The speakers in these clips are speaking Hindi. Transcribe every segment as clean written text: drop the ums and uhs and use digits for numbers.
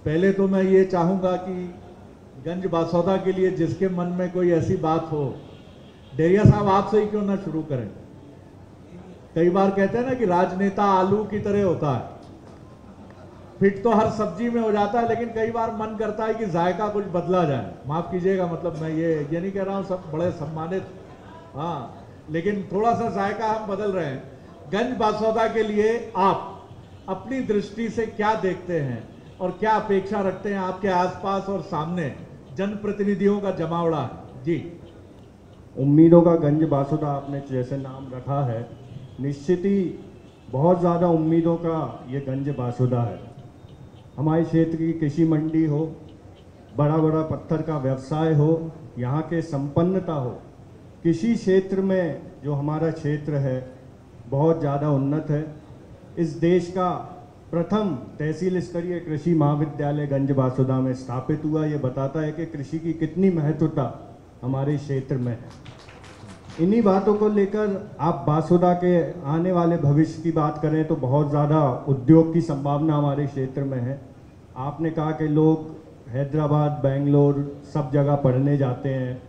पहले तो मैं ये चाहूंगा कि गंज बासौदा के लिए जिसके मन में कोई ऐसी बात हो, डेरिया साहब आपसे ही क्यों ना शुरू करें। कई बार कहते हैं ना कि राजनेता आलू की तरह होता है, फिट तो हर सब्जी में हो जाता है, लेकिन कई बार मन करता है कि जायका कुछ बदला जाए। माफ कीजिएगा, मतलब मैं ये नहीं कह रहा हूं सब बड़े सम्मानित, हाँ, लेकिन थोड़ा सा जायका हम बदल रहे हैं। गंज बासौदा के लिए आप अपनी दृष्टि से क्या देखते हैं और क्या अपेक्षा रखते हैं? आपके आसपास और सामने जनप्रतिनिधियों का जमावड़ा है जी। उम्मीदों का गंज बासौदा आपने जैसे नाम रखा है, निश्चित ही बहुत ज़्यादा उम्मीदों का ये गंज बासौदा है। हमारे क्षेत्र की कृषि मंडी हो, बड़ा बड़ा पत्थर का व्यवसाय हो, यहाँ के संपन्नता हो, कृषि क्षेत्र में जो हमारा क्षेत्र है बहुत ज़्यादा उन्नत है। इस देश का प्रथम तहसील स्तरीय कृषि महाविद्यालय गंज बासौदा में स्थापित हुआ। ये बताता है कि कृषि की कितनी महत्वता हमारे क्षेत्र में है। इन्हीं बातों को लेकर आप बासौदा के आने वाले भविष्य की बात करें तो बहुत ज़्यादा उद्योग की संभावना हमारे क्षेत्र में है। आपने कहा कि लोग हैदराबाद, बेंगलोर सब जगह पढ़ने जाते हैं,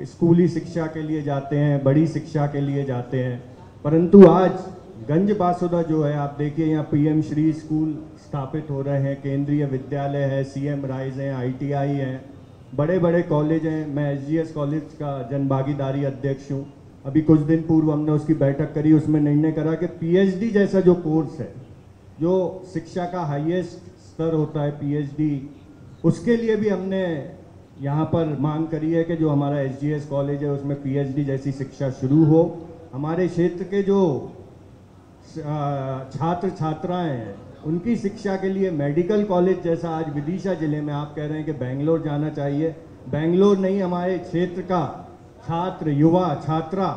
स्कूली शिक्षा के लिए जाते हैं, बड़ी शिक्षा के लिए जाते हैं, परंतु आज गंज बासौदा जो है, आप देखिए यहाँ पीएम श्री स्कूल स्थापित हो रहे हैं, केंद्रीय विद्यालय है, सीएम राइज हैं, आईटीआई हैं, बड़े बड़े कॉलेज हैं। मैं एसजीएस कॉलेज का जनभागीदारी अध्यक्ष हूँ। अभी कुछ दिन पूर्व हमने उसकी बैठक करी, उसमें निर्णय करा कि पीएचडी जैसा जो कोर्स है, जो शिक्षा का हाईएस्ट स्तर होता है पीएचडी, उसके लिए भी हमने यहाँ पर मांग करी है कि जो हमारा एसजीएस कॉलेज है उसमें पीएचडी जैसी शिक्षा शुरू हो। हमारे क्षेत्र के जो छात्र छात्राएं हैं उनकी शिक्षा के लिए मेडिकल कॉलेज जैसा, आज विदिशा जिले में आप कह रहे हैं कि बेंगलोर जाना चाहिए, बेंगलोर नहीं, हमारे क्षेत्र का छात्र, युवा, छात्रा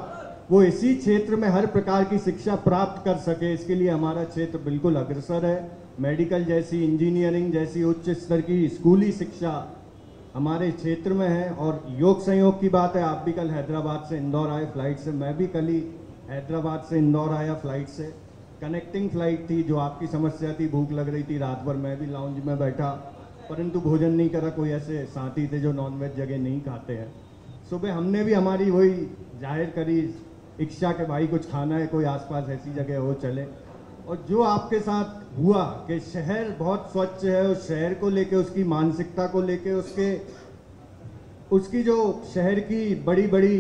वो इसी क्षेत्र में हर प्रकार की शिक्षा प्राप्त कर सके, इसके लिए हमारा क्षेत्र बिल्कुल अग्रसर है। मेडिकल जैसी, इंजीनियरिंग जैसी उच्च स्तर की स्कूली शिक्षा हमारे क्षेत्र में है। और योग संयोग की बात है, आप भी कल हैदराबाद से इंदौर आए फ्लाइट से, मैं भी कल ही हैदराबाद से इंदौर आया फ्लाइट से। कनेक्टिंग फ्लाइट थी, जो आपकी समस्या थी, भूख लग रही थी, रात भर मैं भी लाउंज में बैठा, परंतु भोजन नहीं करा। कोई ऐसे साथी थे जो नॉनवेज जगह नहीं खाते हैं। सुबह हमने भी हमारी वही जाहिर करी इच्छा के भाई कुछ खाना है, कोई आसपास ऐसी जगह हो चले। और जो आपके साथ हुआ कि शहर बहुत स्वच्छ है, उस शहर को लेके, उसकी मानसिकता को लेके, उसकी जो शहर की बड़ी बड़ी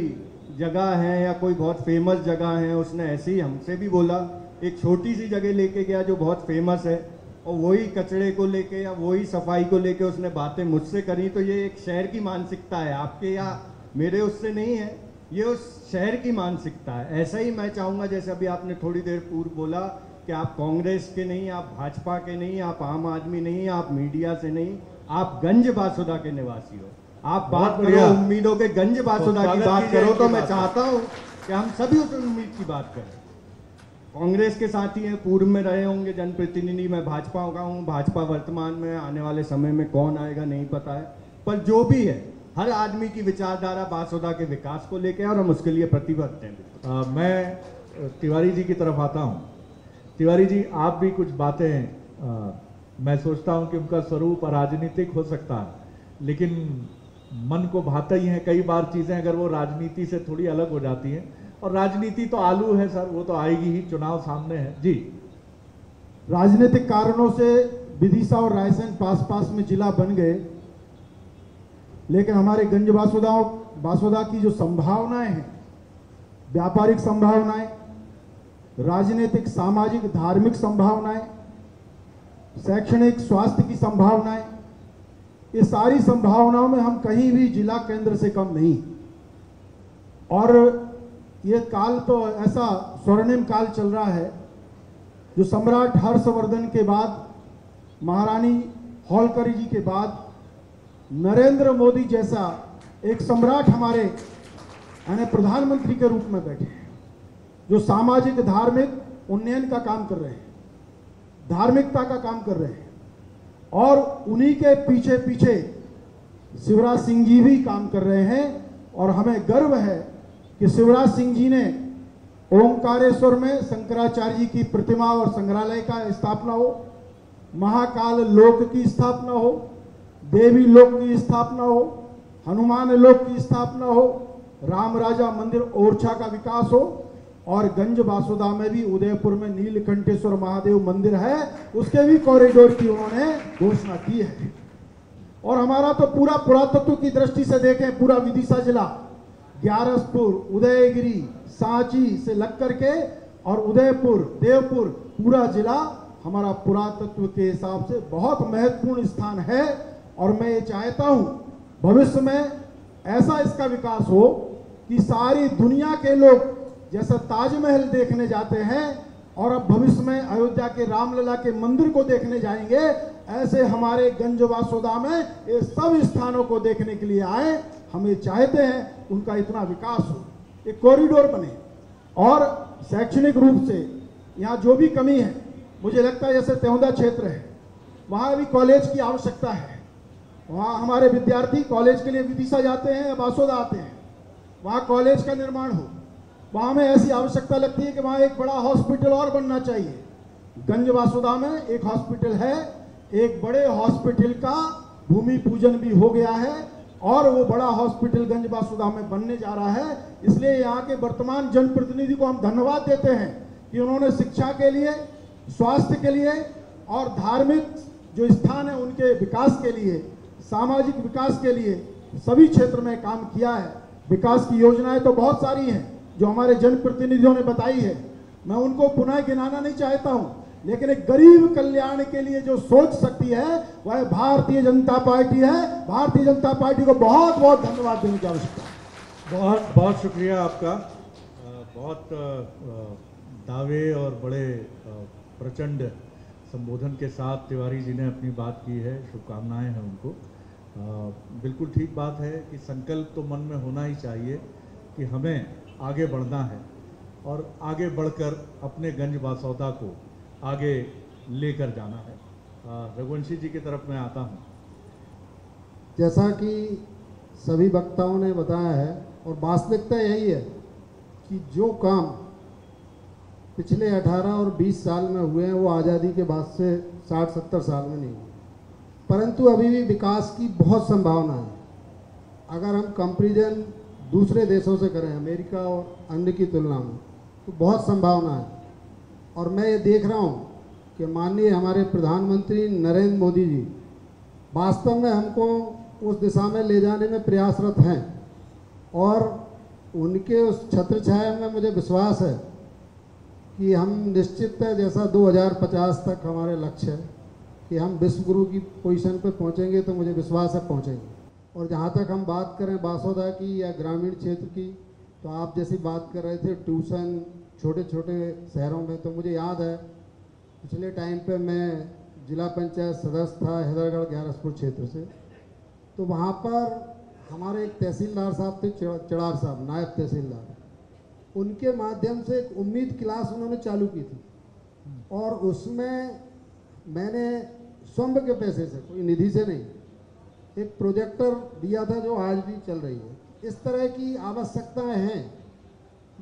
जगह है या कोई बहुत फेमस जगह है, उसने ऐसे ही हमसे भी बोला। एक छोटी सी जगह लेके गया जो बहुत फेमस है, और वही कचरे को लेके या वही सफाई को लेके उसने बातें मुझसे करी। तो ये एक शहर की मानसिकता है, आपके या मेरे उससे नहीं है, ये उस शहर की मानसिकता है। ऐसा ही मैं चाहूँगा, जैसे अभी आपने थोड़ी देर पूर्व बोला कि आप कांग्रेस के नहीं, आप भाजपा के नहीं, आप आम आदमी नहीं, आप मीडिया से नहीं, आप गंज बासौदा के निवासी हो। आप बात करो उम्मीदों के, गंज बासौदा की बात करो, तो मैं चाहता हूँ कि हम सभी उस उम्मीद की बात करें। कांग्रेस के साथी हैं, पूर्व में रहे होंगे जनप्रतिनिधि, मैं भाजपा का हूँ, भाजपा वर्तमान में, आने वाले समय में कौन आएगा नहीं पता है, पर जो भी है हर आदमी की विचारधारा बासौदा के विकास को लेकर, और हम उसके लिए प्रतिबद्ध हैं। मैं तिवारी जी की तरफ आता हूँ। तिवारी जी, आप भी कुछ बातें, मैं सोचता हूँ कि उनका स्वरूप राजनीतिक हो सकता है, लेकिन मन को भाता ही है। कई बार चीज़ें अगर वो राजनीति से थोड़ी अलग हो जाती हैं, और राजनीति तो आलू है सर, वो तो आएगी ही, चुनाव सामने है जी। राजनीतिक कारणों से विदिशा और रायसेन पास पास में जिला बन गए, लेकिन हमारे गंज बासौदा की जो संभावनाएं हैं, व्यापारिक संभावनाएं, राजनीतिक, सामाजिक, धार्मिक संभावनाएं, शैक्षणिक, स्वास्थ्य की संभावनाएं, ये सारी संभावनाओं में हम कहीं भी जिला केंद्र से कम नहीं। और ये काल तो ऐसा स्वर्णिम काल चल रहा है, जो सम्राट हर्षवर्धन के बाद, महारानी होलकर जी के बाद, नरेंद्र मोदी जैसा एक सम्राट हमारे यानी प्रधानमंत्री के रूप में बैठे हैं, जो सामाजिक धार्मिक उन्नयन का काम कर रहे हैं, धार्मिकता का काम कर रहे हैं। और उन्हीं के पीछे पीछे शिवराज सिंह जी भी काम कर रहे हैं। और हमें गर्व है कि शिवराज सिंह जी ने ओंकारेश्वर में शंकराचार्य जी की प्रतिमा और संग्रहालय का स्थापना हो, महाकाल लोक की स्थापना हो, देवी लोक की स्थापना हो, हनुमान लोक की स्थापना हो, राम राजा मंदिर ओरछा का विकास हो, और गंज बासुदा में भी उदयपुर में नीलकंठेश्वर महादेव मंदिर है, उसके भी कॉरिडोर की उन्होंने घोषणा की है। और हमारा तो पूरा पुरातत्व की दृष्टि से देखें, पूरा विदिशा जिला ग्यारसपुर, उदयगिरी, सांची से लग करके और उदयपुर, देवपुर, पूरा जिला हमारा पुरातत्व के हिसाब से बहुत महत्वपूर्ण स्थान है। और मैं ये चाहता हूं भविष्य में ऐसा इसका विकास हो कि सारी दुनिया के लोग जैसा ताजमहल देखने जाते हैं और अब भविष्य में अयोध्या के रामलला के मंदिर को देखने जाएंगे, ऐसे हमारे गंज बासुदा में ये सब स्थानों को देखने के लिए आए। हम ये चाहते हैं उनका इतना विकास हो, एक कॉरिडोर बने। और शैक्षणिक रूप से यहाँ जो भी कमी है, मुझे लगता है जैसे त्योंदा क्षेत्र है, वहाँ भी कॉलेज की आवश्यकता है। वहाँ हमारे विद्यार्थी कॉलेज के लिए विदिशा जाते हैं या बासुदा आते हैं, वहाँ कॉलेज का निर्माण हो। वहाँ में ऐसी आवश्यकता लगती है कि वहाँ एक बड़ा हॉस्पिटल और बनना चाहिए। गंज बासुदा में एक हॉस्पिटल है, एक बड़े हॉस्पिटल का भूमि पूजन भी हो गया है और वो बड़ा हॉस्पिटल गंज बासुदा में बनने जा रहा है। इसलिए यहाँ के वर्तमान जनप्रतिनिधि को हम धन्यवाद देते हैं कि उन्होंने शिक्षा के लिए, स्वास्थ्य के लिए और धार्मिक जो स्थान है उनके विकास के लिए, सामाजिक विकास के लिए सभी क्षेत्र में काम किया है। विकास की योजनाएं तो बहुत सारी हैं जो हमारे जनप्रतिनिधियों ने बताई है, मैं उनको पुनः गिनाना नहीं चाहता हूं, लेकिन एक गरीब कल्याण के लिए जो सोच सकती है वह भारतीय जनता पार्टी है। भारतीय जनता पार्टी को बहुत बहुत धन्यवाद देने की आवश्यकता है। बहुत बहुत शुक्रिया आपका। बहुत दावे और बड़े प्रचंड संबोधन के साथ तिवारी जी ने अपनी बात की है, शुभकामनाएं हैं उनको। बिल्कुल ठीक बात है कि संकल्प तो मन में होना ही चाहिए कि हमें आगे बढ़ना है और आगे बढ़कर अपने गंज बासौदा को आगे लेकर जाना है। रघुवंशी जी की तरफ मैं आता हूँ। जैसा कि सभी वक्ताओं ने बताया है और वास्तविकता यही है कि जो काम पिछले 18 और 20 साल में हुए हैं वो आज़ादी के बाद से 60-70 साल में नहीं हुए, परंतु अभी भी विकास की बहुत संभावना है। अगर हम कंपैरिजन दूसरे देशों से करें, अमेरिका और अन्य की तुलना में, तो बहुत संभावना है। और मैं ये देख रहा हूँ कि माननीय हमारे प्रधानमंत्री नरेंद्र मोदी जी वास्तव में हमको उस दिशा में ले जाने में प्रयासरत हैं और उनके उस छत्र छाया में मुझे विश्वास है कि हम निश्चित है, जैसा 2050 तक हमारे लक्ष्य है कि हम विश्व गुरु की पोजीशन पर पहुँचेंगे, तो मुझे विश्वास है पहुँचेंगे। और जहाँ तक हम बात करें बासौदा की या ग्रामीण क्षेत्र की, तो आप जैसी बात कर रहे थे ट्यूशन छोटे छोटे शहरों में, तो मुझे याद है पिछले टाइम पे मैं जिला पंचायत सदस्य था हैदरगढ़ ग्यारसपुर क्षेत्र से, तो वहाँ पर हमारे एक तहसीलदार साहब थे, चड़ार साहब, नायब तहसीलदार, उनके माध्यम से एक उम्मीद क्लास उन्होंने चालू की थी और उसमें मैंने स्वयं के पैसे से, कोई निधि से नहीं, एक प्रोजेक्टर दिया था जो आज भी चल रही है। इस तरह की आवश्यकताएं हैं,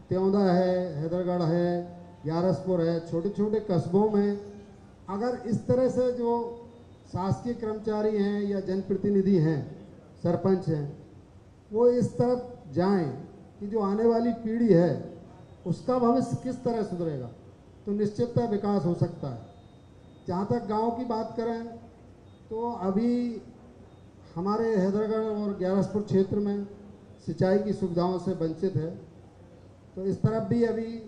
त्योंदा है, हैदरगढ़ है, ग्यारसपुर है, छोटे छोटे कस्बों में अगर इस तरह से जो शासकीय कर्मचारी हैं या जनप्रतिनिधि हैं, सरपंच हैं, वो इस तरफ जाएं कि जो आने वाली पीढ़ी है उसका भविष्य किस तरह सुधरेगा, तो निश्चितता विकास हो सकता है। जहाँ तक गांव की बात करें तो अभी हमारे हैदरगढ़ और ग्यारसपुर क्षेत्र में सिंचाई की सुविधाओं से वंचित है, तो इस तरफ भी अभी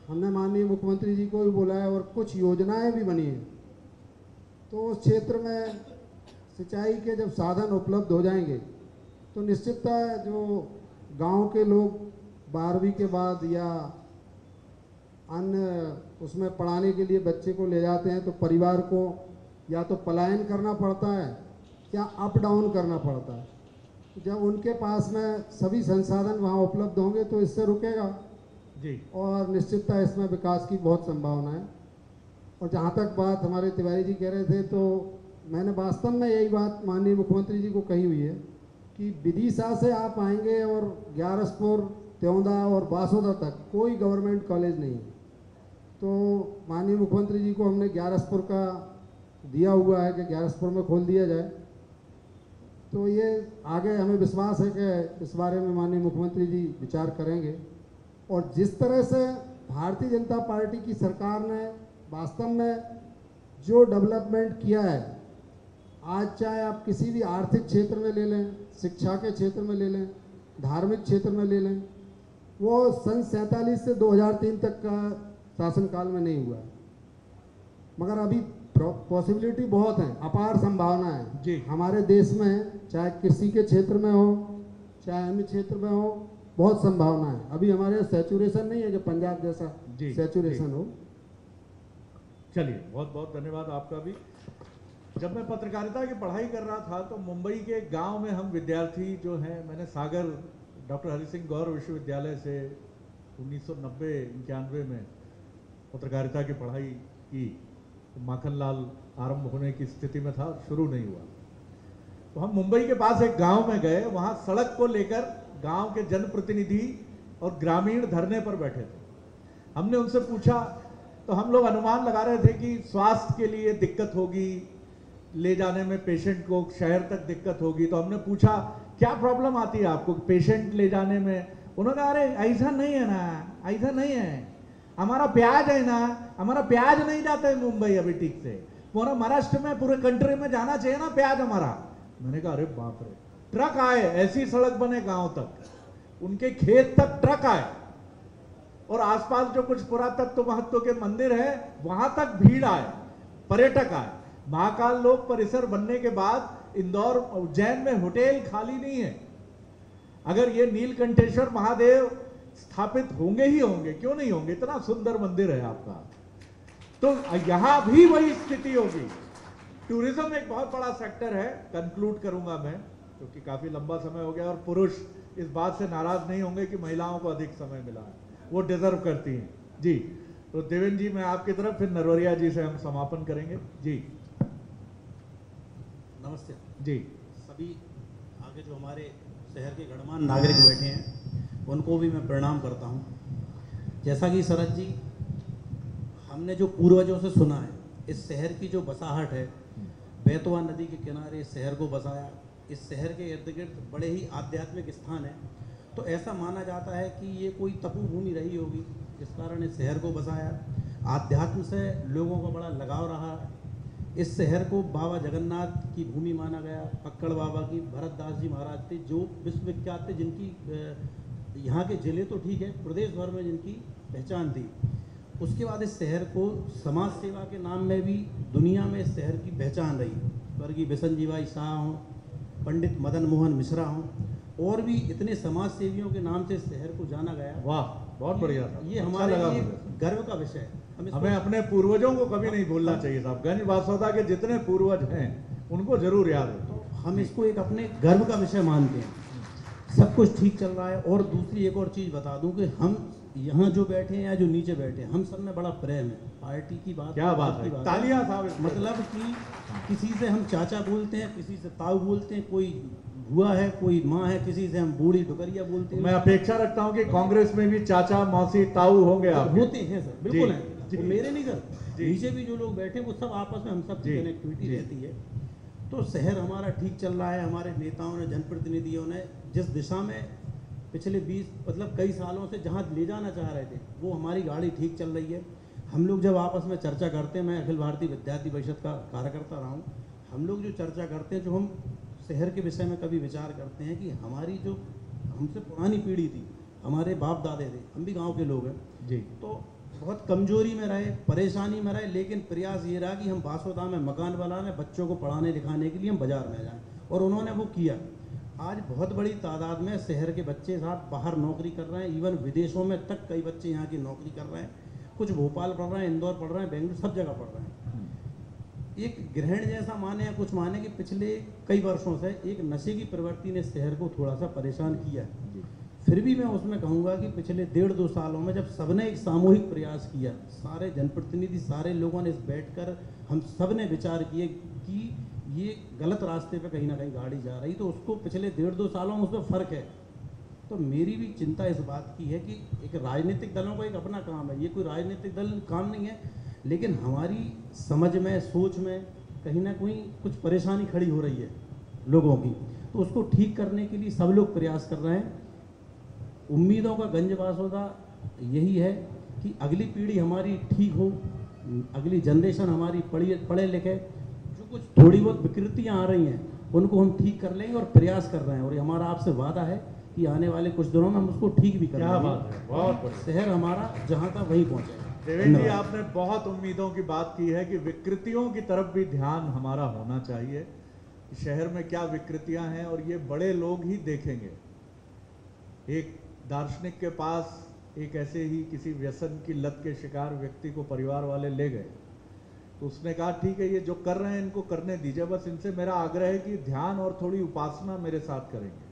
हमने माननीय मुख्यमंत्री जी को भी बोला है और कुछ योजनाएं भी बनी हैं। तो उस क्षेत्र में सिंचाई के जब साधन उपलब्ध हो जाएंगे तो निश्चितता जो गांव के लोग 12वीं के बाद या अन्य उसमें पढ़ाने के लिए बच्चे को ले जाते हैं, तो परिवार को या तो पलायन करना पड़ता है या अप डाउन करना पड़ता है। जब उनके पास में सभी संसाधन वहाँ उपलब्ध होंगे तो इससे रुकेगा जी, और निश्चितता इसमें विकास की बहुत संभावना है। और जहाँ तक बात हमारे तिवारी जी कह रहे थे, तो मैंने वास्तव में यही बात माननीय मुख्यमंत्री जी को कही हुई है कि विदिशा से आप आएंगे और ग्यारसपुर, त्योंदा और बासौदा तक कोई गवर्नमेंट कॉलेज नहीं है। तो माननीय मुख्यमंत्री जी को हमने ग्यारसपुर का दिया हुआ है कि ग्यारसपुर में खोल दिया जाए। तो ये आगे हमें विश्वास है कि इस बारे में माननीय मुख्यमंत्री जी विचार करेंगे। और जिस तरह से भारतीय जनता पार्टी की सरकार ने वास्तव में जो डेवलपमेंट किया है, आज चाहे आप किसी भी आर्थिक क्षेत्र में ले लें, शिक्षा के क्षेत्र में ले लें, धार्मिक क्षेत्र में ले लें, वो सन 47 से 2003 तक का शासनकाल में नहीं हुआ है। मगर अभी पॉसिबिलिटी बहुत हैं, अपार संभावना है जी। हमारे देश में, चाहे कृषि के क्षेत्र में हो चाहे अन्य क्षेत्र में हो, बहुत संभावना है। अभी हमारे यहाँ सैचुरेशन नहीं है कि पंजाब जैसा जी, सैचुरेशन जी। हो। चलिए, बहुत बहुत धन्यवाद आपका भी। जब मैं पत्रकारिता की पढ़ाई कर रहा था तो मुंबई के गांव में हम विद्यार्थी जो हैं, मैंने सागर डॉक्टर हरि सिंह गौर विश्वविद्यालय से 1990-91 में पत्रकारिता की पढ़ाई की। तो माखनलाल आरंभ होने की स्थिति में था, शुरू नहीं हुआ। तो हम मुंबई के पास एक गांव में गए, वहां सड़क को लेकर गांव के जनप्रतिनिधि और ग्रामीण धरने पर बैठे थे। हमने उनसे पूछा, तो हम लोग अनुमान लगा रहे थे कि स्वास्थ्य के लिए दिक्कत होगी, ले जाने में पेशेंट को शहर तक दिक्कत होगी। तो हमने पूछा क्या प्रॉब्लम आती है आपको पेशेंट ले जाने में? उन्होंने कहा अरे ऐसा नहीं है ना, ऐसा नहीं है, हमारा प्याज है ना, हमारा प्याज नहीं जाता है मुंबई अभी ठीक से, पूरा महाराष्ट्र में पूरे कंट्री में जाना चाहिए ना प्याज हमारा। मैंने कहा अरे बाप रे, ट्रक आए, ऐसी सड़क बने गांव तक, उनके खेत तक ट्रक आए, और आसपास जो कुछ पुरातत्व महत्व के मंदिर है वहां तक भीड़ आए, पर्यटक आए। महाकाल लोक परिसर बनने के बाद इंदौर उज्जैन में होटल खाली नहीं है। अगर ये नीलकंठेश्वर महादेव स्थापित होंगे ही होंगे, क्यों नहीं होंगे, इतना सुंदर मंदिर है आपका, तो यहां भी वही स्थिति होगी। टूरिज्म एक बहुत बड़ा सेक्टर है। कंक्लूड करूंगा मैं, क्योंकि काफी लंबा समय हो गया, और पुरुष इस बात से नाराज नहीं होंगे कि महिलाओं को अधिक समय मिला है, वो डिजर्व करती हैं। जी, तो देवेंद्र जी मैं आपकी तरफ, फिर नरवरिया जी से हम समापन करेंगे। जी नमस्ते जी। सभी आगे जो हमारे शहर के गणमान्य नागरिक बैठे हैं उनको भी मैं प्रणाम करता हूं। जैसा कि शरद जी, हमने जो पूर्वजों से सुना है, इस शहर की जो बसाहट है, बेतवा नदी के किनारे इस शहर को बसाया, इस शहर के इर्द गिर्द बड़े ही आध्यात्मिक स्थान है। तो ऐसा माना जाता है कि ये कोई तपोभूमि रही होगी, जिस कारण इस शहर को बसाया। आध्यात्म से लोगों का बड़ा लगाव रहा। इस शहर को बाबा जगन्नाथ की भूमि माना गया, पक्कड़ बाबा की, भरत दास जी महाराज थे जो विश्वविख्यात थे, जिनकी यहाँ के जिले तो ठीक है, प्रदेश भर में जिनकी पहचान थी। उसके बाद इस शहर को समाज सेवा के नाम में भी दुनिया में इस शहर की पहचान रही। स्वर्गीय बिशन जी भाई शाह हों, पंडित मदन मोहन मिश्रा हों, और भी इतने समाज सेवियों के नाम से इस शहर को जाना गया। वाह, बहुत बढ़िया था, ये अच्छा हमारे लगा लिए मुझे। गर्व का विषय है। हमें अपने पूर्वजों को कभी नहीं भूलना चाहिए साहब। गंज बासौदा के जितने पूर्वज हैं उनको जरूर याद है। तो हम इसको एक अपने गर्व का विषय मानते हैं। सब कुछ ठीक चल रहा है। और दूसरी एक और चीज़ बता दूं कि हम यहाँ जो बैठे हैं या जो नीचे बैठे हैं, हम सब में बड़ा प्रेम है। पार्टी की बात, क्या बात है, तालियां साहब। मतलब कि किसी से हम चाचा बोलते हैं, किसी से ताऊ बोलते हैं, कोई बुआ है, कोई माँ है, किसी से हम बूढ़ी डुकरिया बोलते हैं। मैं अपेक्षा रखता हूं कि कांग्रेस में भी चाचा मौसी ताऊ होंगे आप। होते हैं सर, बिल्कुल हैं। जी। वो मेरे नहीं सर, नीचे भी जो लोग बैठे हैं वो सब आपस में हम सब की कनेक्टिविटी रहती है। तो शहर हमारा ठीक चल रहा है। हमारे नेताओं ने, जनप्रतिनिधियों ने जिस दिशा में पिछले 20 मतलब कई सालों से जहाँ ले जाना चाह रहे थे, वो हमारी गाड़ी ठीक चल रही है। हम लोग जब आपस में चर्चा करते हैं, मैं अखिल भारतीय विद्यार्थी परिषद का कार्यकर्ता रहा हूँ, हम लोग जो चर्चा करते हैं, जो हम शहर के विषय में कभी विचार करते हैं कि हमारी जो हमसे पुरानी पीढ़ी थी, हमारे बाप दादे थे, हम भी गाँव के लोग हैं जी, तो बहुत कमजोरी में रहे, परेशानी में रहे, लेकिन प्रयास ये रहा कि हम बासोदा में मकान बनाने, बच्चों को पढ़ाने लिखाने के लिए हम बाजार में जाएं, और उन्होंने वो किया। आज बहुत बड़ी तादाद में शहर के बच्चे साहब बाहर नौकरी कर रहे हैं, इवन विदेशों में तक कई बच्चे यहाँ की नौकरी कर रहे हैं। कुछ भोपाल पढ़ रहे हैं, इंदौर पढ़ रहे हैं, बेंगलुरु, सब जगह पढ़ रहे हैं। एक ग्रहण जैसा माने या कुछ माने कि पिछले कई वर्षों से एक नशे की प्रवृत्ति ने शहर को थोड़ा सा परेशान किया है। फिर भी मैं उसमें कहूँगा कि पिछले 1.5-2 सालों में जब सबने एक सामूहिक प्रयास किया, सारे जनप्रतिनिधि, सारे लोगों ने बैठकर हम सब ने विचार किए कि ये गलत रास्ते पे कहीं ना कहीं गाड़ी जा रही, तो उसको पिछले 1.5-2 सालों में उसमें फ़र्क है। तो मेरी भी चिंता इस बात की है कि एक राजनीतिक दलों का एक अपना काम है, ये कोई राजनीतिक दल काम नहीं है, लेकिन हमारी समझ में, सोच में कहीं ना कहीं कुछ परेशानी खड़ी हो रही है लोगों की, तो उसको ठीक करने के लिए सब लोग प्रयास कर रहे हैं। उम्मीदों का गंज बासोदा यही है कि अगली पीढ़ी हमारी ठीक हो, अगली जनरेशन हमारी पढ़े लिखे, जो कुछ थोड़ी बहुत विकृतियां आ रही हैं उनको हम ठीक कर लेंगे और प्रयास कर रहे हैं, और ये हमारा आपसे वादा है कि आने वाले कुछ दिनों में हम उसको ठीक भी कर क्या लेंगे। बात है, बहुत बढ़िया। शहर हमारा जहाँ था वहीं पहुँचेगा। देवेंद्र जी, आपने बहुत उम्मीदों की बात की है कि विकृतियों की तरफ भी ध्यान हमारा होना चाहिए, कि शहर में क्या विकृतियां हैं और ये बड़े लोग ही देखेंगे। एक दार्शनिक के पास एक ऐसे ही किसी व्यसन की लत के शिकार व्यक्ति को परिवार वाले ले गए, तो उसने कहा ठीक है, ये जो कर रहे हैं इनको करने दीजिए, बस इनसे मेरा आग्रह है कि ध्यान और थोड़ी उपासना मेरे साथ करेंगे।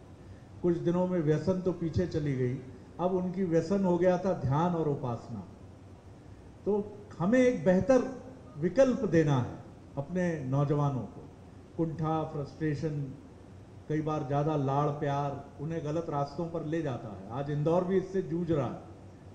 कुछ दिनों में व्यसन तो पीछे चली गई, अब उनकी व्यसन हो गया था ध्यान और उपासना। तो हमें एक बेहतर विकल्प देना है अपने नौजवानों को। कुंठा, फ्रस्ट्रेशन, कई बार ज़्यादा लाड़ प्यार उन्हें गलत रास्तों पर ले जाता है। आज इंदौर भी इससे जूझ रहा है।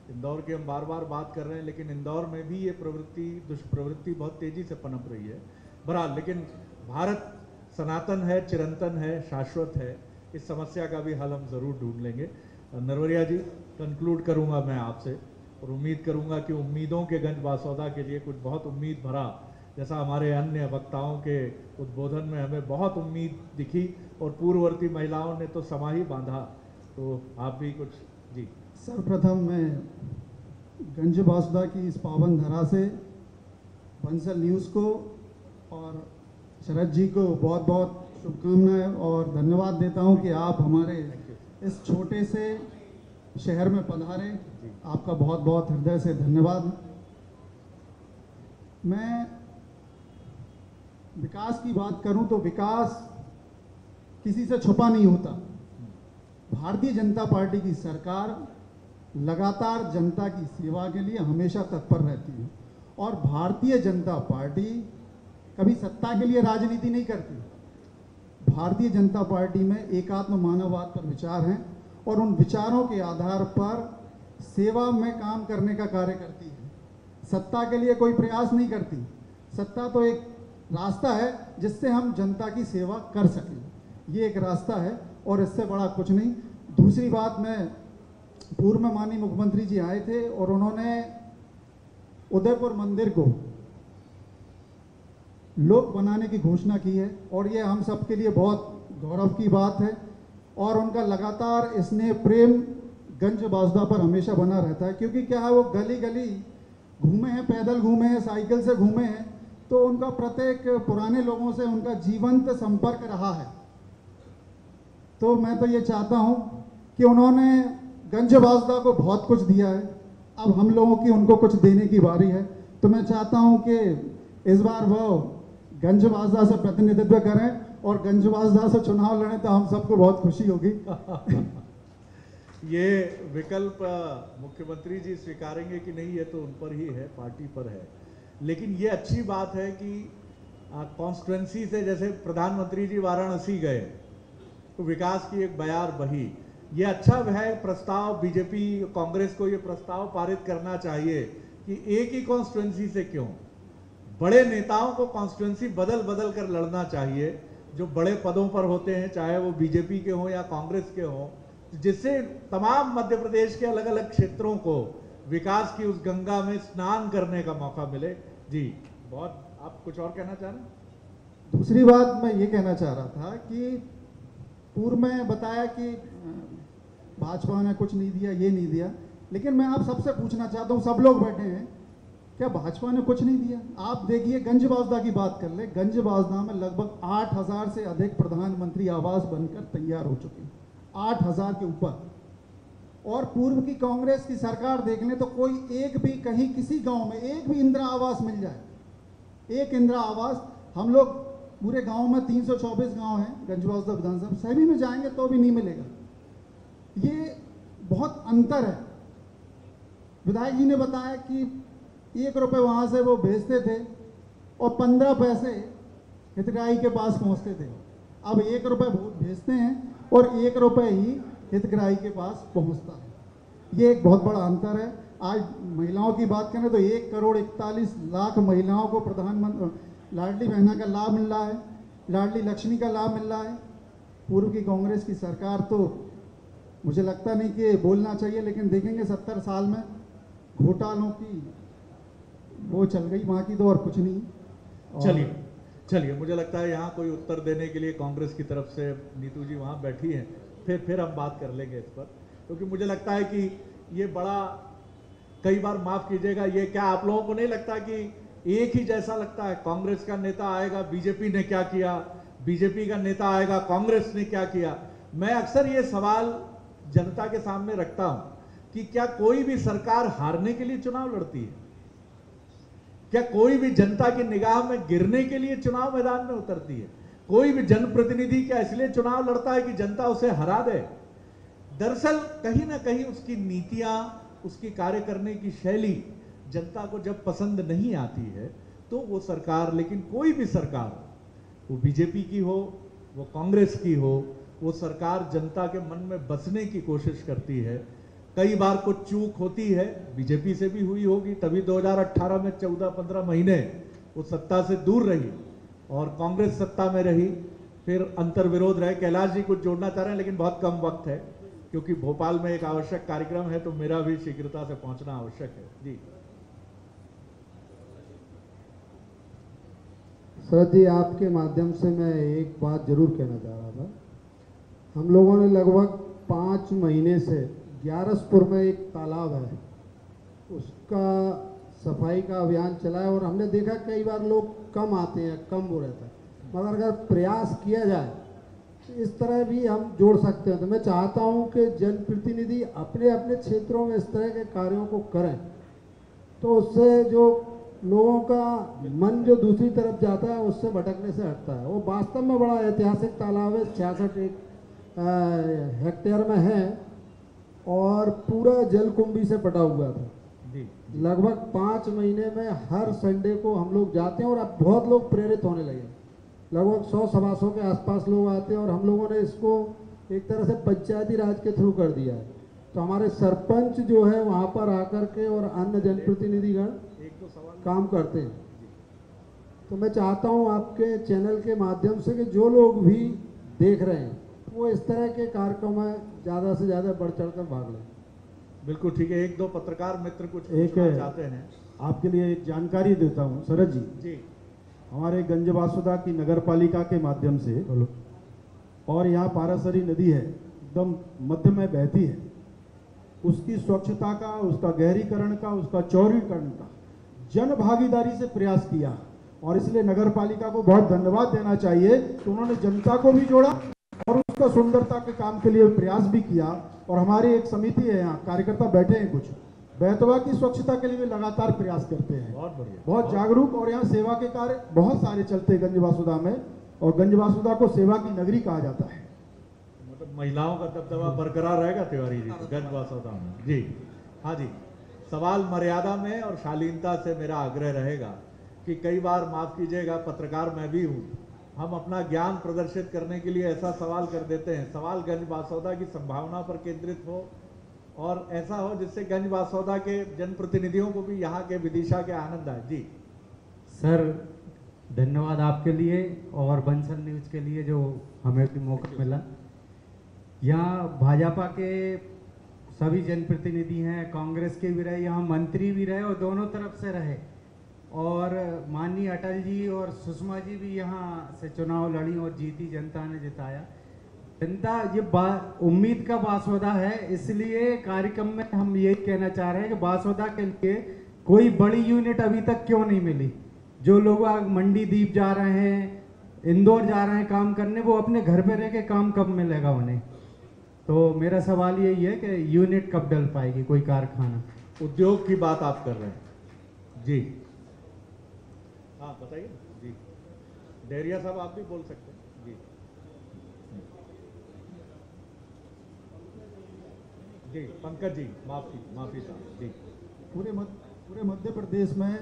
इंदौर की हम बार बार बात कर रहे हैं, लेकिन इंदौर में भी ये प्रवृत्ति, दुष्प्रवृत्ति बहुत तेजी से पनप रही है। बहरहाल, लेकिन भारत सनातन है, चिरंतन है, शाश्वत है। इस समस्या का भी हल हम जरूर ढूंढ लेंगे। नरवरिया जी, कंक्लूड करूंगा मैं आपसे और उम्मीद करूंगा कि उम्मीदों के गंज बासौदा के लिए कुछ बहुत उम्मीद भरा, जैसा हमारे अन्य वक्ताओं के उद्बोधन में हमें बहुत उम्मीद दिखी और पूर्ववर्ती महिलाओं ने तो समा ही बांधा। तो आप भी कुछ जी। सर्वप्रथम मैं गंज बासुदा की इस पावन धरा से बंसल न्यूज़ को और शरद जी को बहुत बहुत शुभकामनाएं और धन्यवाद देता हूं कि आप हमारे इस छोटे से शहर में पधारे। आपका बहुत बहुत हृदय से धन्यवाद। मैं विकास की बात करूं तो विकास किसी से छुपा नहीं होता। भारतीय जनता पार्टी की सरकार लगातार जनता की सेवा के लिए हमेशा तत्पर रहती है और भारतीय जनता पार्टी कभी सत्ता के लिए राजनीति नहीं करती। भारतीय जनता पार्टी में एकात्म मानववाद पर विचार हैं और उन विचारों के आधार पर सेवा में काम करने का कार्य करती है। सत्ता के लिए कोई प्रयास नहीं करती। सत्ता तो एक रास्ता है जिससे हम जनता की सेवा कर सकें, ये एक रास्ता है और इससे बड़ा कुछ नहीं। दूसरी बात, मैं पूर्व में माननीय मुख्यमंत्री जी आए थे और उन्होंने उदयपुर मंदिर को लोक बनाने की घोषणा की है और ये हम सब के लिए बहुत गौरव की बात है और उनका लगातार स्नेह प्रेम गंज बासुदा पर हमेशा बना रहता है। क्योंकि क्या है, वो गली गली घूमे हैं, पैदल घूमे हैं, साइकिल से घूमे हैं, तो उनका प्रत्येक पुराने लोगों से उनका जीवंत संपर्क रहा है। तो मैं तो ये चाहता हूँ कि उन्होंने गंज बासुदा को बहुत कुछ दिया है, अब हम लोगों की उनको कुछ देने की बारी है। तो मैं चाहता हूँ कि इस बार वो गंज बासुदा से प्रतिनिधित्व करें और गंज बासुदा से चुनाव लड़ें, तो हम सबको बहुत खुशी होगी। ये विकल्प मुख्यमंत्री जी स्वीकारेंगे कि नहीं, ये तो उन पर ही है, पार्टी पर है। लेकिन ये अच्छी बात है कि कॉन्स्टिट्यूंसी से, जैसे प्रधानमंत्री जी वाराणसी गए तो विकास की एक बयार बही। ये अच्छा है प्रस्ताव, बीजेपी कांग्रेस को ये प्रस्ताव पारित करना चाहिए कि एक ही कॉन्स्टिट्यूंसी से क्यों, बड़े नेताओं को कॉन्स्टिट्यूंसी बदल बदल कर लड़ना चाहिए, जो बड़े पदों पर होते हैं, चाहे वो बीजेपी के हों या कांग्रेस के हों, जिससे तमाम मध्य प्रदेश के अलग अलग क्षेत्रों को विकास की उस गंगा में स्नान करने का मौका मिले। जी, बहुत। आप कुछ और कहना चाह रहे हैं? दूसरी बात मैं ये कहना चाह रहा था कि पूर्व में बताया कि भाजपा ने कुछ नहीं दिया, ये नहीं दिया, लेकिन मैं आप सबसे पूछना चाहता हूँ, सब लोग बैठे हैं, क्या भाजपा ने कुछ नहीं दिया? आप देखिए, गंज बासुदा की बात कर ले, गंज बासुदा में लगभग 8,000 से अधिक प्रधानमंत्री आवास बनकर तैयार हो चुके हैं, 8,000 के ऊपर। और पूर्व की कांग्रेस की सरकार देख लें तो कोई एक भी कहीं किसी गांव में एक भी इंदिरा आवास मिल जाए, एक इंदिरा आवास, हम लोग पूरे गांव में 324 गांव हैं गंज बासुदा विधानसभा, सभी में जाएंगे तो भी नहीं मिलेगा। ये बहुत अंतर है। विधायक जी ने बताया कि 1 रुपये वहाँ से वो भेजते थे और 15 पैसे हितग्राही के पास पहुँचते थे। अब 1 रुपये भेजते हैं और 1 रुपये ही हितग्राही के पास पहुँचता है। ये एक बहुत बड़ा अंतर है। आज महिलाओं की बात करें तो 1,41,00,000 महिलाओं को प्रधानमंत्री लाडली बहना का लाभ मिल रहा है, लाडली लक्ष्मी का लाभ मिल रहा है। पूर्व की कांग्रेस की सरकार तो मुझे लगता नहीं कि बोलना चाहिए, लेकिन देखेंगे 70 साल में घोटालों की वो चल गई, वहाँ की तो और कुछ नहीं। चलिए चलिए, मुझे लगता है यहाँ कोई उत्तर देने के लिए कांग्रेस की तरफ से नीतू जी वहाँ बैठी हैं, फिर हम बात कर लेंगे इस पर, क्योंकि मुझे लगता है कि ये बड़ा, कई बार माफ कीजिएगा, ये क्या आप लोगों को नहीं लगता कि एक ही जैसा लगता है? कांग्रेस का नेता आएगा बीजेपी ने क्या किया, बीजेपी का नेता आएगा कांग्रेस ने क्या किया। मैं अक्सर ये सवाल जनता के सामने रखता हूं कि क्या कोई भी सरकार हारने के लिए चुनाव लड़ती है? क्या कोई भी जनता की निगाह में गिरने के लिए चुनाव मैदान में उतरती है? कोई भी जनप्रतिनिधि क्या इसलिए चुनाव लड़ता है कि जनता उसे हरा दे? दरअसल कहीं ना कहीं उसकी नीतियां, उसकी कार्य करने की शैली जनता को जब पसंद नहीं आती है तो वो सरकार, लेकिन कोई भी सरकार, वो बीजेपी की हो, वो कांग्रेस की हो, वो सरकार जनता के मन में बसने की कोशिश करती है। कई बार कुछ चूक होती है, बीजेपी से भी हुई होगी, तभी 2018 में 14-15 महीने वो सत्ता से दूर रही और कांग्रेस सत्ता में रही, फिर अंतर्विरोध रहे। कैलाश जी कुछ जोड़ना चाह रहे हैं, लेकिन बहुत कम वक्त है क्योंकि भोपाल में एक आवश्यक कार्यक्रम है, तो मेरा भी शीघ्रता से पहुंचना आवश्यक है। जी शरद जी, आपके माध्यम से मैं एक बात जरूर कहना चाह रहा था। हम लोगों ने लगभग 5 महीने से ग्यारसपुर में एक तालाब है, उसका सफाई का अभियान चला है और हमने देखा कई बार लोग कम आते हैं, कम वो रहता है, मगर अगर प्रयास किया जाए तो इस तरह भी हम जोड़ सकते हैं। तो मैं चाहता हूं कि जनप्रतिनिधि अपने अपने क्षेत्रों में इस तरह के कार्यों को करें, तो उससे जो लोगों का मन जो दूसरी तरफ जाता है उससे भटकने से हटता है। वो वास्तव में बड़ा ऐतिहासिक तालाब है, 66 हेक्टेयर में है और पूरा जलकुंभी से पटा हुआ था। लगभग 5 महीने में हर संडे को हम लोग जाते हैं और अब बहुत लोग प्रेरित होने लगे। लगभग 100 सवा 100 के आसपास लोग आते हैं और हम लोगों ने इसको एक तरह से पंचायती राज के थ्रू कर दिया है। तो हमारे सरपंच जो है वहाँ पर आकर के और अन्य जनप्रतिनिधिगण काम करते हैं। तो मैं चाहता हूँ आपके चैनल के माध्यम से कि जो लोग भी देख रहे हैं वो इस तरह के कार्यक्रम में ज़्यादा से ज़्यादा बढ़ चढ़ कर भाग लें। बिल्कुल ठीक है। 1-2 पत्रकार मित्र कुछ एक पूछना चाहते हैं। आपके लिए एक जानकारी देता हूं शरद जी। जी हमारे गंज बासुदा की नगर पालिका के माध्यम से, और यहाँ पारासरी नदी है, एकदम मध्य में बहती है, उसकी स्वच्छता का, उसका गहरीकरण का, उसका चौड़ीकरण का जन भागीदारी से प्रयास किया और इसलिए नगर पालिका को बहुत धन्यवाद देना चाहिए कि उन्होंने जनता को भी जोड़ा और उसका सुंदरता के काम के लिए प्रयास भी किया। और हमारी एक समिति है, यहाँ कार्यकर्ता बैठे हैं कुछ, बैतवा की स्वच्छता के लिए भी लगातार प्रयास करते हैं। बहुत बढ़िया, बहुत जागरूक, और यहाँ सेवा के कार्य बहुत सारे चलते हैं गंज बासुदा में, और गंज बासुदा को सेवा की नगरी कहा जाता है। मतलब महिलाओं का दबदबा बरकरार रहेगा तिवारी जी गंज बासुदा में। जी हाँ जी, सवाल मर्यादा में और शालीनता से मेरा आग्रह रहेगा कि कई बार माफ कीजिएगा, पत्रकार मैं भी हूँ, हम अपना ज्ञान प्रदर्शित करने के लिए ऐसा सवाल कर देते हैं। सवाल गंज बासौदा की संभावना पर केंद्रित हो और ऐसा हो जिससे गंज बासौदा के जनप्रतिनिधियों को भी यहाँ के विदिशा के आनंद आए। जी सर, धन्यवाद आपके लिए और बंसल न्यूज के लिए जो हमें भी मौका मिला। यहाँ भाजपा के सभी जनप्रतिनिधि हैं, कांग्रेस के भी रहे, यहाँ मंत्री भी रहे और दोनों तरफ से रहे, और माननीय अटल जी और सुषमा जी भी यहाँ से चुनाव लड़ी और जीती, जनता ने जिताया। जनता ये उम्मीद का बासौदा है, इसलिए कार्यक्रम में हम यही कहना चाह रहे हैं कि बासौदा के लिए कोई बड़ी यूनिट अभी तक क्यों नहीं मिली। जो लोग मंडी दीप जा रहे हैं, इंदौर जा रहे हैं काम करने, वो अपने घर पे रह के काम कब मिलेगा उन्हें? तो मेरा सवाल यही है कि यूनिट कब डल पाएगी कोई कारखाना? उद्योग की बात आप कर रहे हैं। जी हाँ बताइए जी। डेरिया साहब आप भी बोल सकते हैं। जी जी पंकज जी, माफी साहब जी। पूरे मध्य प्रदेश में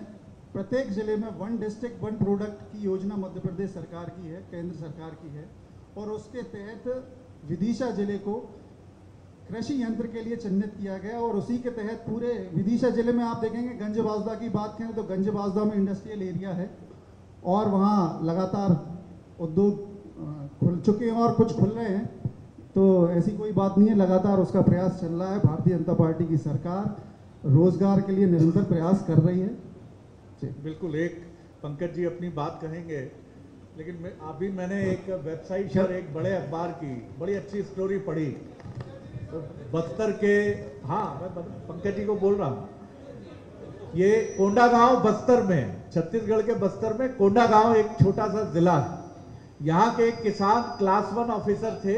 प्रत्येक जिले में 1 डिस्ट्रिक्ट 1 प्रोडक्ट की योजना मध्य प्रदेश सरकार की है, केंद्र सरकार की है, और उसके तहत विदिशा जिले को कृषि यंत्र के लिए चिन्हित किया गया और उसी के तहत पूरे विदिशा जिले में आप देखेंगे, गंज बासुदा की बात करें तो गंज बासुदा में इंडस्ट्रियल एरिया है और वहाँ लगातार उद्योग खुल चुके हैं और कुछ खुल रहे हैं, तो ऐसी कोई बात नहीं है, लगातार उसका प्रयास चल रहा है। भारतीय जनता पार्टी की सरकार रोजगार के लिए निरंतर प्रयास कर रही है। बिल्कुल, एक पंकज जी अपनी बात कहेंगे, लेकिन अभी मैंने एक वेबसाइट पर एक बड़े अखबार की बड़ी अच्छी स्टोरी पढ़ी, तो बस्तर के, हाँ मैं पंकज जी को बोल रहा हूँ, ये कोंडागांव बस्तर में, छत्तीसगढ़ के बस्तर में कोंडागांव एक छोटा सा जिला है। यहाँ के एक किसान क्लास 1 ऑफिसर थे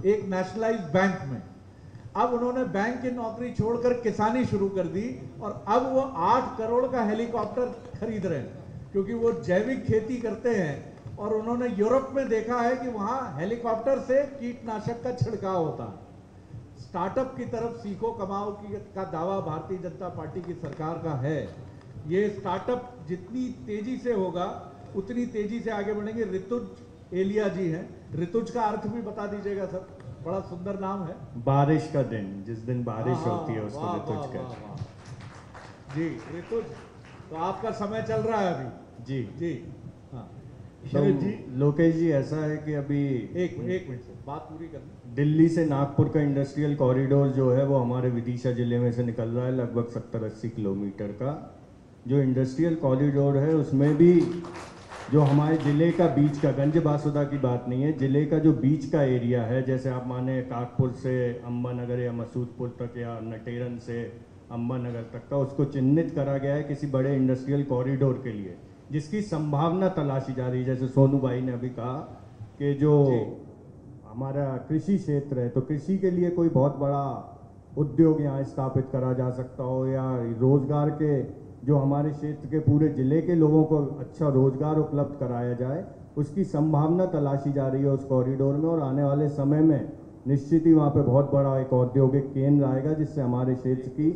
एक नेशनलाइज्ड बैंक में। अब उन्होंने बैंक की नौकरी छोड़कर किसानी शुरू कर दी और अब वो 8 करोड़ का हेलीकॉप्टर खरीद रहे हैं, क्योंकि वो जैविक खेती करते हैं और उन्होंने यूरोप में देखा है कि वहां हेलीकॉप्टर से कीटनाशक का छिड़काव होता है। स्टार्टअप की तरफ सीखो कमाओ का दावा भारतीय जनता पार्टी की सरकार का है। ये स्टार्टअप जितनी तेजी से होगा उतनी तेजी से आगे बढ़ेंगे। ऋतुज एलिया जी हैं, ऋतुज का अर्थ भी बता दीजिएगा सर, बड़ा सुंदर नाम है। बारिश का दिन, जिस दिन बारिश होती है उसको ऋतुज कहते हैं। जी ऋतुज, तो आपका समय चल रहा है अभी। जी जी हाँ शरद जी, लोकेश जी, ऐसा है कि अभी एक मिनट से बात पूरी करनी। दिल्ली से नागपुर का इंडस्ट्रियल कॉरिडोर जो है वो हमारे विदिशा जिले में से निकल रहा है, लगभग 70-80 किलोमीटर का जो इंडस्ट्रियल कॉरिडोर है। उसमें भी जो हमारे ज़िले का बीच का, गंज बासुदा की बात नहीं है, ज़िले का जो बीच का एरिया है, जैसे आप माने कागपुर से अम्बानगर या मसूदपुर तक या नटेरन से अम्बानगर तक का, उसको चिन्हित करा गया है किसी बड़े इंडस्ट्रियल कॉरिडोर के लिए, जिसकी संभावना तलाशी जा रही है। जैसे सोनू भाई ने अभी कहा कि जो हमारा कृषि क्षेत्र है, तो कृषि के लिए कोई बहुत बड़ा उद्योग यहाँ स्थापित करा जा सकता हो, या रोजगार के जो हमारे क्षेत्र के पूरे जिले के लोगों को अच्छा रोजगार उपलब्ध कराया जाए, उसकी संभावना तलाशी जा रही है उस कॉरिडोर में। और आने वाले समय में निश्चित ही वहाँ पे बहुत बड़ा एक औद्योगिक केंद्र आएगा, जिससे हमारे क्षेत्र की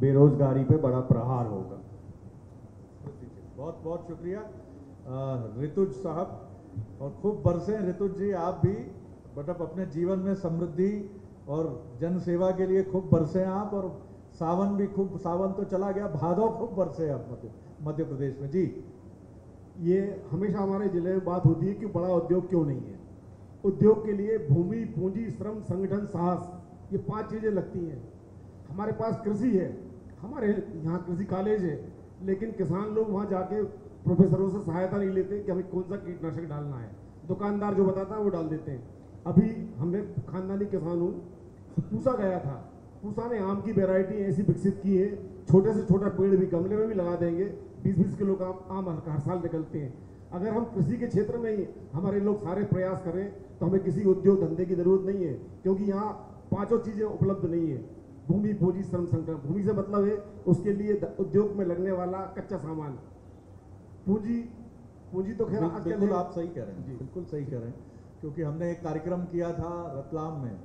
बेरोजगारी पे बड़ा प्रहार होगा। बहुत बहुत शुक्रिया ऋतुज साहब, और खूब बरसें ऋतुज जी आप भी, मतलब अपने जीवन में समृद्धि और जन सेवा के लिए खूब बरसें आप। और सावन भी खूब, सावन तो चला गया, भादौ खूब बरसे आप मध्य प्रदेश में। जी, ये हमेशा हमारे जिले में बात होती है कि बड़ा उद्योग क्यों नहीं है। उद्योग के लिए भूमि, पूंजी, श्रम, संगठन, साहस, ये 5 चीज़ें लगती हैं। हमारे पास कृषि है, हमारे यहाँ कृषि कॉलेज है, लेकिन किसान लोग वहाँ जाके प्रोफेसरों से सहायता नहीं लेते कि हमें कौन सा कीटनाशक डालना है। दुकानदार जो बताता है वो डाल देते हैं। अभी हमने खानदानी किसान हूँ, पूसा गया था, पूसा ने आम की वैरायटी ऐसी विकसित की है, छोटे से छोटा पेड़ भी गमले में भी लगा देंगे, 20-20 किलो का आम हर साल निकलते हैं। अगर हम कृषि के क्षेत्र में ही हमारे लोग सारे प्रयास करें तो हमें किसी उद्योग धंधे की जरूरत नहीं है, क्योंकि यहाँ 5 चीज़ें उपलब्ध नहीं है। भूमि, पूंजी, श्रम, संगठन। भूमि से मतलब है उसके लिए उद्योग में लगने वाला कच्चा सामान। पूंजी तो खैर बिल्कुल आप सही कह रहे हैं, बिल्कुल सही कह रहे हैं, क्योंकि हमने एक कार्यक्रम किया था रतलाम में,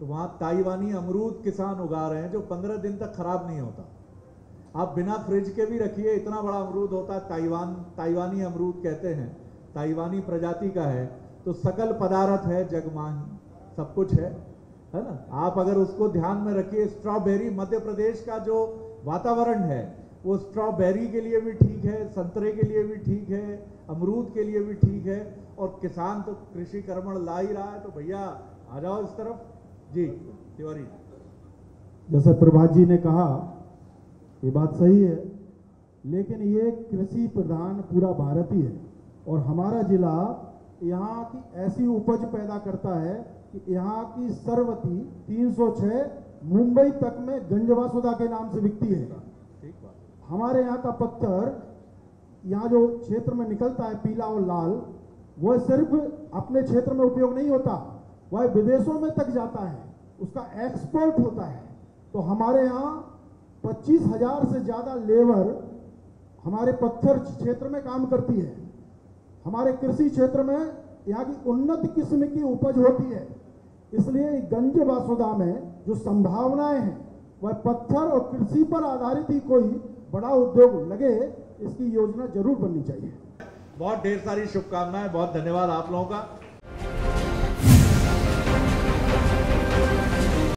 तो वहाँ ताइवानी अमरूद किसान उगा रहे हैं जो 15 दिन तक खराब नहीं होता। आप बिना फ्रिज के भी रखिए, इतना बड़ा अमरूद होता है। ताइवानी अमरूद कहते हैं, ताइवानी प्रजाति का है, तो सकल पदार्थ है जग माही, सब कुछ है ना। आप अगर उसको ध्यान में रखिए, स्ट्रॉबेरी, मध्य प्रदेश का जो वातावरण है वो स्ट्रॉबेरी के लिए भी ठीक है, संतरे के लिए भी ठीक है, अमरूद के लिए भी ठीक है, और किसान तो कृषि कर्मण ला ही रहा है। तो भैया आ जाओ इस तरफ। जी तिवारी, जैसे प्रभात जी ने कहा, ये बात सही है, लेकिन ये कृषि प्रधान पूरा भारत ही है, और हमारा जिला यहाँ की ऐसी उपज पैदा करता है कि यहाँ की सरवती 306 मुंबई तक में गंजवासुदा के नाम से बिकती है। ठीक बात। हमारे यहाँ का पत्थर, यहाँ जो क्षेत्र में निकलता है पीला और लाल, वह सिर्फ अपने क्षेत्र में उपयोग नहीं होता, वह विदेशों में तक जाता है, उसका एक्सपोर्ट होता है। तो हमारे यहाँ 25,000 से ज़्यादा लेबर हमारे पत्थर क्षेत्र में काम करती है। हमारे कृषि क्षेत्र में यहाँ की उन्नत किस्म की उपज होती है, इसलिए गंज बासुदा में जो संभावनाएं हैं वह पत्थर और कृषि पर आधारित ही कोई बड़ा उद्योग लगे, इसकी योजना जरूर बननी चाहिए। बहुत ढेर सारी शुभकामनाएं, बहुत धन्यवाद आप लोगों का।